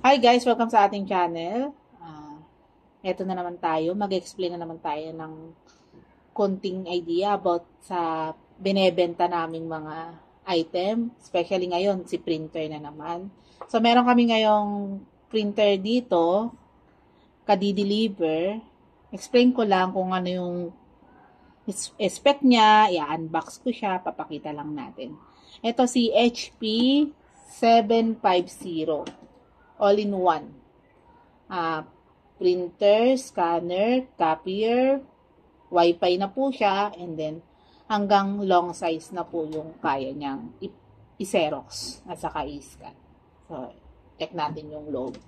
Hi guys! Welcome sa ating channel. Eto na naman tayo. Mag-explain na naman tayo ng konting idea about sa binebenta naming mga item. Especially ngayon, si printer na naman. So, meron kami ngayong printer dito. Kadi-deliver. Explain ko lang kung ano yung spec niya. I-unbox ko siya. Papakita lang natin. Ito si HP 750. All-in-one. Printer, scanner, copier, wifi na po siya, and then hanggang long size na po yung kaya niyang i-xerox at saka i-scan. So, check natin yung loob.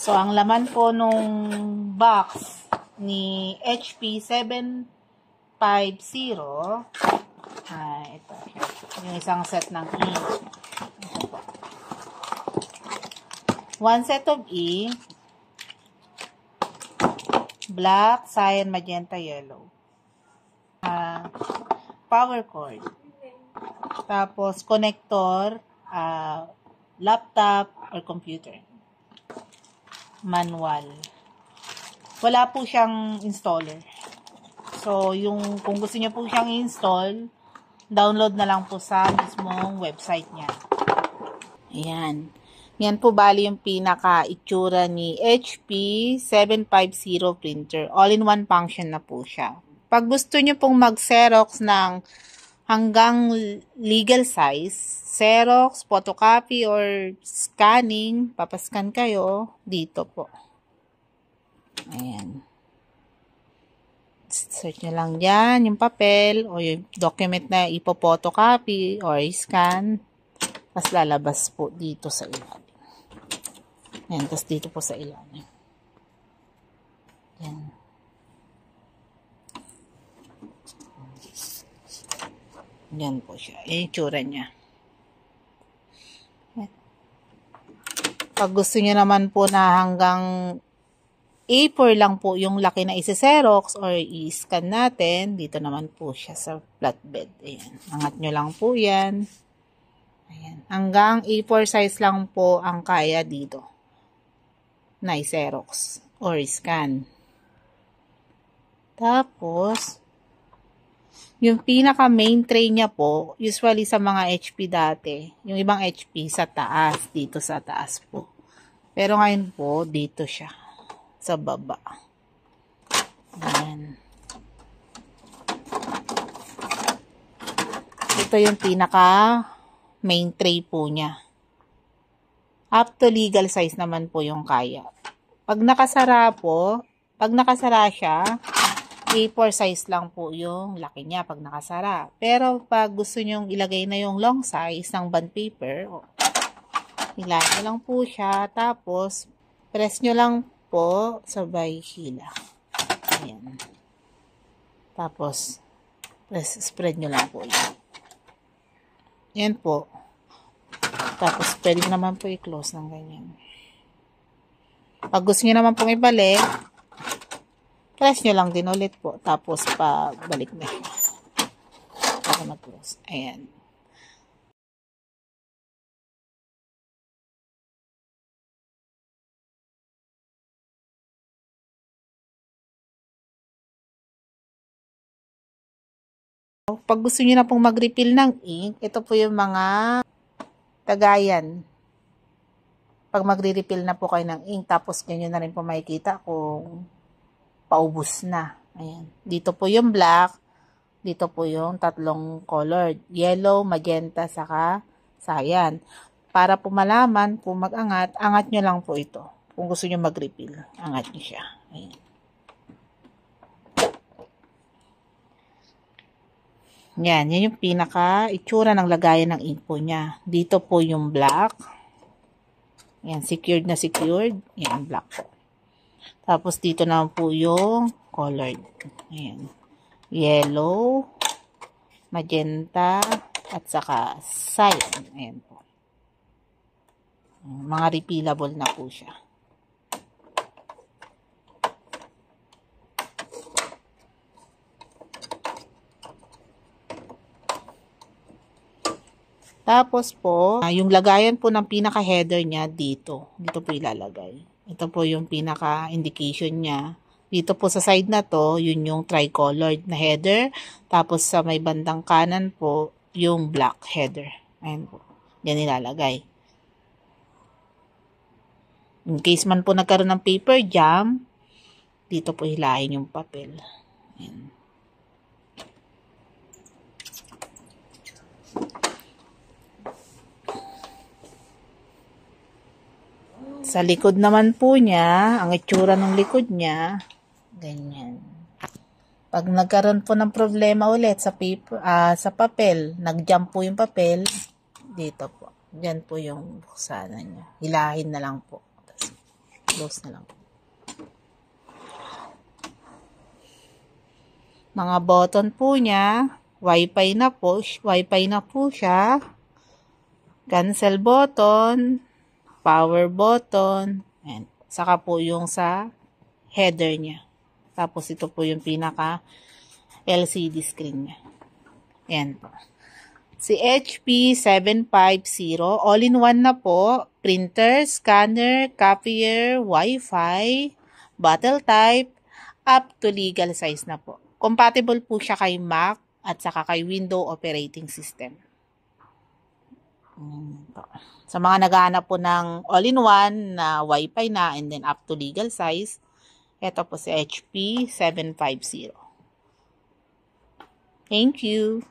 So, ang laman po nung box ni HP 750, ito, yung isang set ng ink. Ito po. One set of ink, black, cyan, magenta, yellow. Power cord. Tapos, connector, laptop or computer. Manual. Wala po siyang installer. So, kung gusto niyo po siyang install, download na lang po sa mismong website niya. Ayan. Yan po bali yung pinaka-itsura ni HP 750 printer. All-in-one function na po siya. Pag gusto niyo pong mag-xerox ng hanggang legal size, xerox, photocopy, or scanning, papascan kayo dito po. Ayan. Search nyo lang dyan yung papel o yung document na ipo-photocopy or scan. Tapos lalabas po dito sa ilalim. Ayan. Tapos dito po sa ilalim. Ayan. Ayan po siya. Yung itsura niya. Ayan. Pag gusto nyo naman po na hanggang A4 lang po yung laki na isi-xerox or i-scan natin, dito naman po siya sa flatbed. Ayan. Angat nyo lang po yan. Ayan. Hanggang A4 size lang po ang kaya dito na i-xerox or i-scan. Tapos, yung pinaka main tray niya po, usually sa mga HP dati, yung ibang HP sa taas, dito sa taas po. Pero ngayon po, dito siya. Sa baba. Ayan. Ito yung pinaka main tray po niya. Up to legal size naman po yung kaya. Pag nakasara siya, A4 size lang po yung laki niya pag nakasara. Pero pag gusto nyong ilagay na yung long size ng bond paper, ilagay lang po siya. Tapos, press nyo lang po sabay hila. Ayan. Tapos, spread nyo lang po yan. Yan po. Tapos, pwede naman po i-close ng ganyan. Pag gusto nyo naman pong ibalik, press nyo lang din ulit po. Tapos, pabalik na siya. Para mag-close. Ayan. Pag gusto niyo na pong mag-refill ng ink, ito po yung mga tagayan. Pag magre-refill na po kayo ng ink, tapos ganyan na rin po makikita kung paubos na. Ayan. Dito po yung black, dito po yung tatlong colored, yellow, magenta, saka cyan. Para po malaman, kung mag-angat, angat nyo lang po ito. Kung gusto nyo mag-refill, angat nyo siya. Ayan. Yan yung pinaka-itsura ng lagayan ng ink po niya. Dito po yung black. Yan, secured na secured. Yan, black po. Tapos dito naman po yung colored. Ayan. Yellow, magenta, at saka cyan. Ayan po. Mga refillable na po siya. Tapos po, yung lagayan po ng pinaka-header niya dito. Dito po ilalagay. Ito po yung pinaka-indication niya. Dito po sa side na to, yun yung tricolored na header. Tapos sa may bandang kanan po, yung black header. Ayan po. Yan ilalagay. In case man po nagkaroon ng paper jam, dito po hilahin yung papel. Ayan. Sa likod naman po niya, ang itsura ng likod niya, ganyan. Pag nagkaroon po ng problema ulit sa paper, sa papel, nag-jump po yung papel, dito po. Diyan po yung buksanan niya. Hilahin na lang po. Tapos, close na lang po. Mga button po niya, Wi-Fi na po siya. Cancel button, power button, and saka po yung sa header niya. Tapos ito po yung pinaka LCD screen niya. Ayan po. Si HP 750, all-in-one na po. Printer, scanner, copier, Wi-Fi, bottle type, up to legal size na po. Compatible po siya kay Mac at saka kay Windows operating system. Sa mga naghahanap po ng all-in-one na Wi-Fi na and then up to legal size, ito po si HP 750. Thank you.